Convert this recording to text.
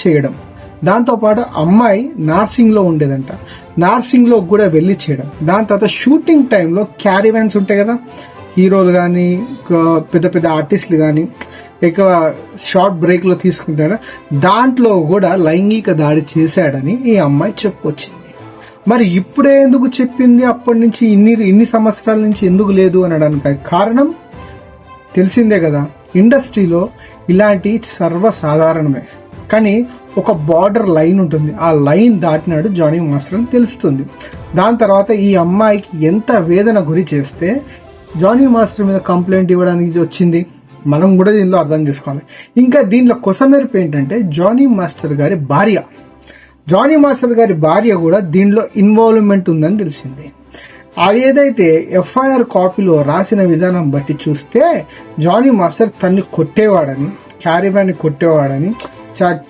చేయడం. దాంతోపాటు అమ్మాయి నార్సింగ్లో ఉండేదంట, నార్సింగ్లో కూడా వెళ్ళి చేయడం. దాని తర్వాత షూటింగ్ టైంలో క్యారీవ్యాన్స్ ఉంటాయి కదా, హీరోలు కానీ పెద్ద పెద్ద ఆర్టిస్టులు కానీ ఎక్కువ షార్ట్ బ్రేక్లో తీసుకుంటాడు, దాంట్లో కూడా లైంగిక దాడి చేశాడని ఈ అమ్మాయి చెప్పుకొచ్చింది. మరి ఇప్పుడే ఎందుకు చెప్పింది, అప్పటి నుంచి ఇన్ని సంవత్సరాల నుంచి ఎందుకు లేదు అనడానికి కారణం తెలిసిందే కదా. ఇండస్ట్రీలో ఇలాంటి సర్వసాధారణమే, కానీ ఒక బార్డర్ లైన్ ఉంటుంది, ఆ లైన్ దాటినాడు జానీ మాస్టర్ అని తెలుస్తుంది. దాని తర్వాత ఈ అమ్మాయికి ఎంత వేదన గురి చేస్తే జానీ మాస్టర్ మీద కంప్లైంట్ ఇవ్వడానికి వచ్చింది, మనం కూడా దీనిలో అర్థం చేసుకోవాలి. ఇంకా దీనిలో కొసమెరుపు ఏంటంటే జానీ మాస్టర్ గారి భార్య కూడా దీనిలో ఇన్వాల్వ్మెంట్ ఉందని తెలిసింది. ఏదైతే ఎఫ్ఐఆర్ కాపీలో రాసిన విధానం బట్టి చూస్తే జానీ మాస్టర్ తన్ని కొట్టేవాడని, క్యారీవ్యాన్ని కొట్టేవాడని,